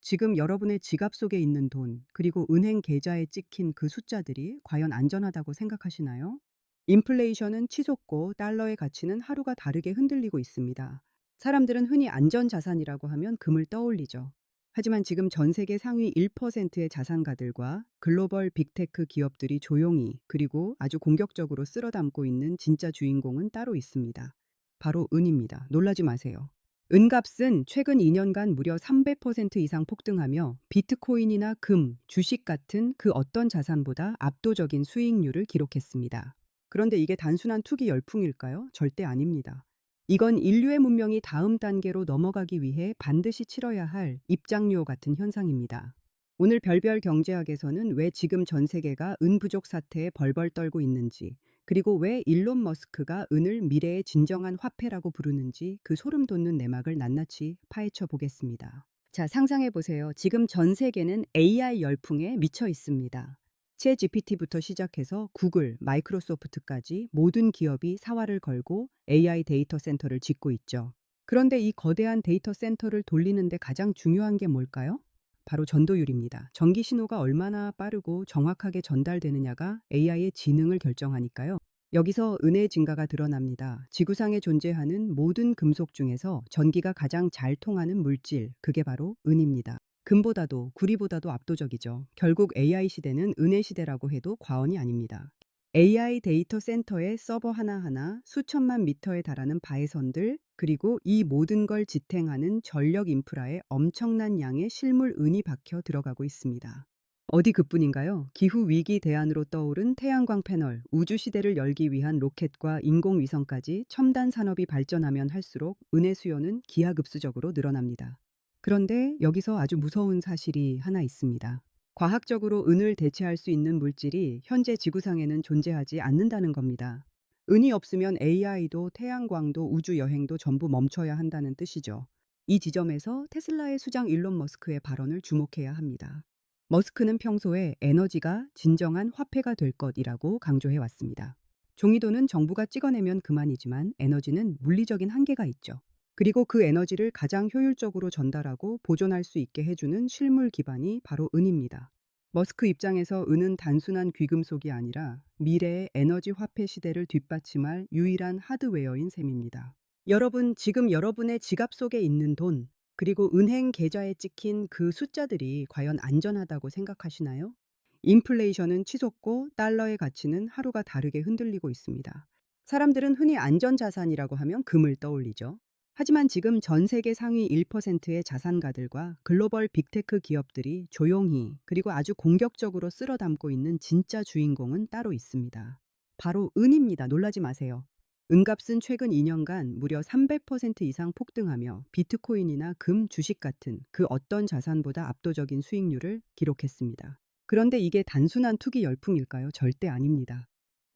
지금 여러분의 지갑 속에 있는 돈, 그리고 은행 계좌에 찍힌 그 숫자들이 과연 안전하다고 생각하시나요? 인플레이션은 치솟고 달러의 가치는 하루가 다르게 흔들리고 있습니다. 사람들은 흔히 안전자산이라고 하면 금을 떠올리죠. 하지만 지금 전 세계 상위 1%의 자산가들과 글로벌 빅테크 기업들이 조용히 그리고 아주 공격적으로 쓸어담고 있는 진짜 주인공은 따로 있습니다. 바로 은입니다. 놀라지 마세요. 은값은 최근 2년간 무려 300% 이상 폭등하며 비트코인이나 금, 주식 같은 그 어떤 자산보다 압도적인 수익률을 기록했습니다. 그런데 이게 단순한 투기 열풍일까요? 절대 아닙니다. 이건 인류의 문명이 다음 단계로 넘어가기 위해 반드시 치러야 할 입장료 같은 현상입니다. 오늘 별별 경제학에서는 왜 지금 전 세계가 은 부족 사태에 벌벌 떨고 있는지, 그리고 왜 일론 머스크가 은을 미래의 진정한 화폐라고 부르는지 그 소름 돋는 내막을 낱낱이 파헤쳐 보겠습니다. 자, 상상해 보세요. 지금 전 세계는 AI 열풍에 미쳐 있습니다. 챗 GPT부터 시작해서 구글, 마이크로소프트까지 모든 기업이 사활을 걸고 AI 데이터 센터를 짓고 있죠. 그런데 이 거대한 데이터 센터를 돌리는데 가장 중요한 게 뭘까요? 바로 전도율입니다. 전기 신호가 얼마나 빠르고 정확하게 전달되느냐가 AI의 지능을 결정하니까요. 여기서 은의 증가가 드러납니다. 지구상에 존재하는 모든 금속 중에서 전기가 가장 잘 통하는 물질, 그게 바로 은입니다. 금보다도 구리보다도 압도적이죠. 결국 AI 시대는 은의 시대라고 해도 과언이 아닙니다. AI 데이터 센터의 서버 하나하나 수천만 미터에 달하는 바해선들, 그리고 이 모든 걸 지탱하는 전력 인프라에 엄청난 양의 실물 은이 박혀 들어가고 있습니다. 어디 그뿐인가요? 기후 위기 대안으로 떠오른 태양광 패널, 우주 시대를 열기 위한 로켓과 인공위성까지 첨단 산업이 발전하면 할수록 은의 수요는 기하급수적으로 늘어납니다. 그런데 여기서 아주 무서운 사실이 하나 있습니다. 과학적으로 은을 대체할 수 있는 물질이 현재 지구상에는 존재하지 않는다는 겁니다. 은이 없으면 AI도 태양광도 우주 여행도 전부 멈춰야 한다는 뜻이죠. 이 지점에서 테슬라의 수장 일론 머스크의 발언을 주목해야 합니다. 머스크는 평소에 에너지가 진정한 화폐가 될 것이라고 강조해 왔습니다. 종이돈은 정부가 찍어내면 그만이지만 에너지는 물리적인 한계가 있죠. 그리고 그 에너지를 가장 효율적으로 전달하고 보존할 수 있게 해주는 실물 기반이 바로 은입니다. 머스크 입장에서 은은 단순한 귀금속이 아니라 미래의 에너지 화폐 시대를 뒷받침할 유일한 하드웨어인 셈입니다. 여러분, 지금 여러분의 지갑 속에 있는 돈, 그리고 은행 계좌에 찍힌 그 숫자들이 과연 안전하다고 생각하시나요? 인플레이션은 치솟고 달러의 가치는 하루가 다르게 흔들리고 있습니다. 사람들은 흔히 안전자산이라고 하면 금을 떠올리죠. 하지만 지금 전 세계 상위 1%의 자산가들과 글로벌 빅테크 기업들이 조용히 그리고 아주 공격적으로 쓸어담고 있는 진짜 주인공은 따로 있습니다. 바로 은입니다. 놀라지 마세요. 은값은 최근 2년간 무려 300% 이상 폭등하며 비트코인이나 금, 주식 같은 그 어떤 자산보다 압도적인 수익률을 기록했습니다. 그런데 이게 단순한 투기 열풍일까요? 절대 아닙니다.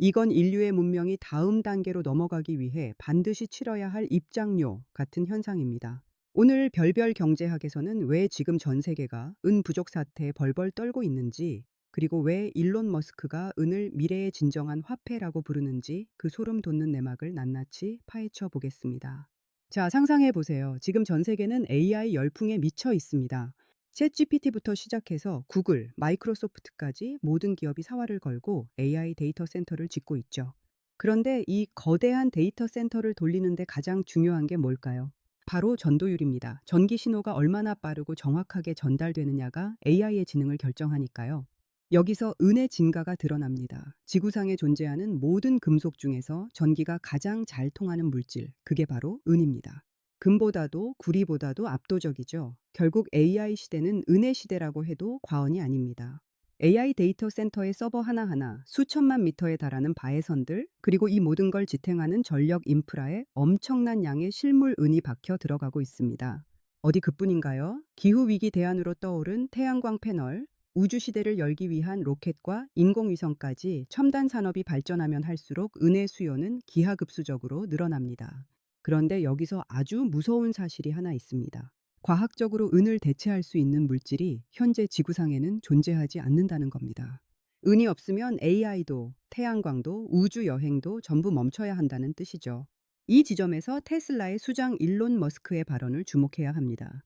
이건 인류의 문명이 다음 단계로 넘어가기 위해 반드시 치러야 할 입장료 같은 현상입니다. 오늘 별별 경제학에서는 왜 지금 전 세계가 은 부족 사태에 벌벌 떨고 있는지, 그리고 왜 일론 머스크가 은을 미래의 진정한 화폐라고 부르는지 그 소름 돋는 내막을 낱낱이 파헤쳐 보겠습니다. 자, 상상해 보세요. 지금 전 세계는 AI 열풍에 미쳐 있습니다. 챗 GPT부터 시작해서 구글, 마이크로소프트까지 모든 기업이 사활을 걸고 AI 데이터 센터를 짓고 있죠. 그런데 이 거대한 데이터 센터를 돌리는데 가장 중요한 게 뭘까요? 바로 전도율입니다. 전기 신호가 얼마나 빠르고 정확하게 전달되느냐가 AI의 지능을 결정하니까요. 여기서 은의 진가가 드러납니다. 지구상에 존재하는 모든 금속 중에서 전기가 가장 잘 통하는 물질, 그게 바로 은입니다. 금보다도 구리보다도 압도적이죠. 결국 AI 시대는 은의 시대라고 해도 과언이 아닙니다. AI 데이터 센터의 서버 하나하나 수천만 미터에 달하는 바해선들, 그리고 이 모든 걸 지탱하는 전력 인프라에 엄청난 양의 실물 은이 박혀 들어가고 있습니다. 어디 그뿐인가요? 기후위기 대안으로 떠오른 태양광 패널, 우주 시대를 열기 위한 로켓과 인공위성까지 첨단 산업이 발전하면 할수록 은의 수요는 기하급수적으로 늘어납니다. 그런데 여기서 아주 무서운 사실이 하나 있습니다. 과학적으로 은을 대체할 수 있는 물질이 현재 지구상에는 존재하지 않는다는 겁니다. 은이 없으면 AI도, 태양광도, 우주 여행도 전부 멈춰야 한다는 뜻이죠. 이 지점에서 테슬라의 수장 일론 머스크의 발언을 주목해야 합니다.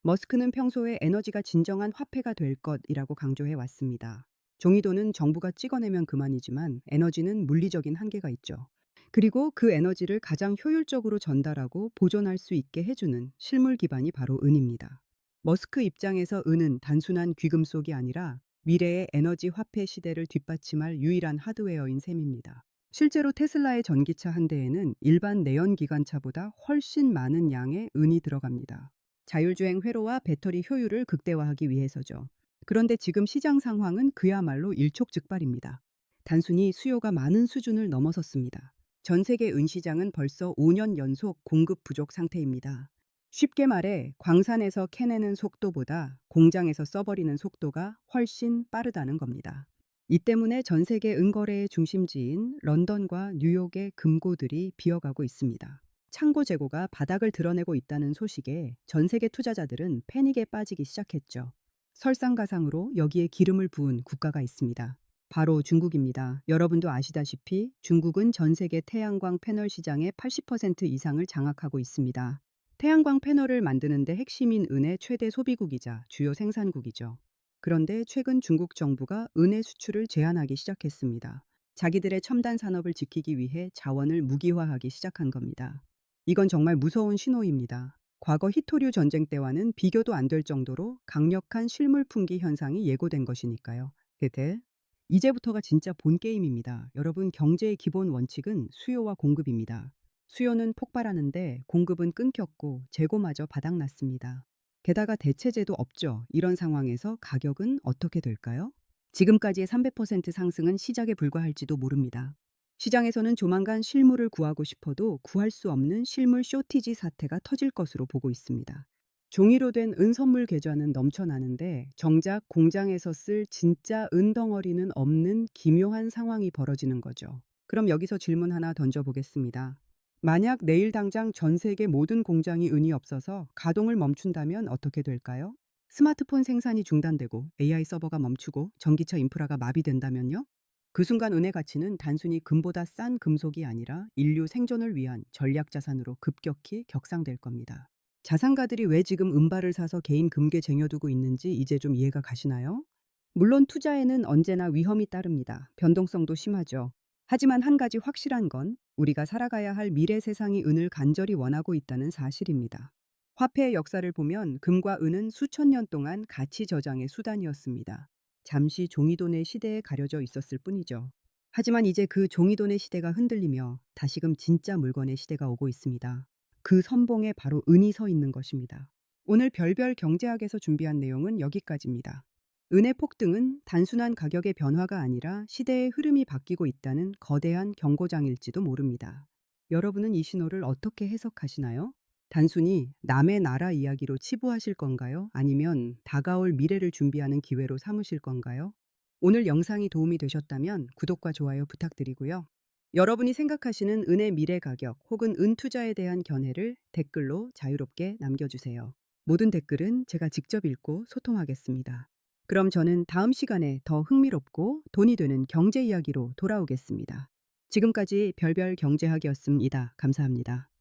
머스크는 평소에 에너지가 진정한 화폐가 될 것이라고 강조해 왔습니다. 종이돈은 정부가 찍어내면 그만이지만 에너지는 물리적인 한계가 있죠. 그리고 그 에너지를 가장 효율적으로 전달하고 보존할 수 있게 해주는 실물 기반이 바로 은입니다. 머스크 입장에서 은은 단순한 귀금속이 아니라 미래의 에너지 화폐 시대를 뒷받침할 유일한 하드웨어인 셈입니다. 실제로 테슬라의 전기차 한 대에는 일반 내연기관차보다 훨씬 많은 양의 은이 들어갑니다. 자율주행 회로와 배터리 효율을 극대화하기 위해서죠. 그런데 지금 시장 상황은 그야말로 일촉즉발입니다. 단순히 수요가 많은 수준을 넘어섰습니다. 전 세계 은 시장은 벌써 5년 연속 공급 부족 상태입니다. 쉽게 말해 광산에서 캐내는 속도보다 공장에서 써버리는 속도가 훨씬 빠르다는 겁니다. 이 때문에 전 세계 은거래의 중심지인 런던과 뉴욕의 금고들이 비어가고 있습니다. 창고 재고가 바닥을 드러내고 있다는 소식에 전 세계 투자자들은 패닉에 빠지기 시작했죠. 설상가상으로 여기에 기름을 부은 국가가 있습니다. 바로 중국입니다. 여러분도 아시다시피 중국은 전 세계 태양광 패널 시장의 80% 이상을 장악하고 있습니다. 태양광 패널을 만드는데 핵심인 은의 최대 소비국이자 주요 생산국이죠. 그런데 최근 중국 정부가 은의 수출을 제한하기 시작했습니다. 자기들의 첨단 산업을 지키기 위해 자원을 무기화하기 시작한 겁니다. 이건 정말 무서운 신호입니다. 과거 히토류 전쟁 때와는 비교도 안 될 정도로 강력한 실물 풍기 현상이 예고된 것이니까요. 그때 이제부터가 진짜 본 게임입니다. 여러분, 경제의 기본 원칙은 수요와 공급입니다. 수요는 폭발하는데 공급은 끊겼고 재고마저 바닥났습니다. 게다가 대체제도 없죠. 이런 상황에서 가격은 어떻게 될까요? 지금까지의 300% 상승은 시작에 불과할지도 모릅니다. 시장에서는 조만간 실물을 구하고 싶어도 구할 수 없는 실물 쇼티지 사태가 터질 것으로 보고 있습니다. 종이로 된 은 선물 계좌는 넘쳐나는데 정작 공장에서 쓸 진짜 은 덩어리는 없는 기묘한 상황이 벌어지는 거죠. 그럼 여기서 질문 하나 던져보겠습니다. 만약 내일 당장 전 세계 모든 공장이 은이 없어서 가동을 멈춘다면 어떻게 될까요? 스마트폰 생산이 중단되고 AI 서버가 멈추고 전기차 인프라가 마비된다면요? 그 순간 은의 가치는 단순히 금보다 싼 금속이 아니라 인류 생존을 위한 전략 자산으로 급격히 격상될 겁니다. 자산가들이 왜 지금 은발을 사서 개인 금괴 쟁여두고 있는지 이제 좀 이해가 가시나요? 물론 투자에는 언제나 위험이 따릅니다. 변동성도 심하죠. 하지만 한 가지 확실한 건 우리가 살아가야 할 미래 세상이 은을 간절히 원하고 있다는 사실입니다. 화폐의 역사를 보면 금과 은은 수천 년 동안 가치 저장의 수단이었습니다. 잠시 종이돈의 시대에 가려져 있었을 뿐이죠. 하지만 이제 그 종이돈의 시대가 흔들리며 다시금 진짜 물건의 시대가 오고 있습니다. 그 선봉에 바로 은이 서 있는 것입니다. 오늘 별별 경제학에서 준비한 내용은 여기까지입니다. 은의 폭등은 단순한 가격의 변화가 아니라 시대의 흐름이 바뀌고 있다는 거대한 경고장일지도 모릅니다. 여러분은 이 신호를 어떻게 해석하시나요? 단순히 남의 나라 이야기로 치부하실 건가요? 아니면 다가올 미래를 준비하는 기회로 삼으실 건가요? 오늘 영상이 도움이 되셨다면 구독과 좋아요 부탁드리고요. 여러분이 생각하시는 은의 미래 가격 혹은 은 투자에 대한 견해를 댓글로 자유롭게 남겨주세요. 모든 댓글은 제가 직접 읽고 소통하겠습니다. 그럼 저는 다음 시간에 더 흥미롭고 돈이 되는 경제 이야기로 돌아오겠습니다. 지금까지 별별 경제학이었습니다. 감사합니다.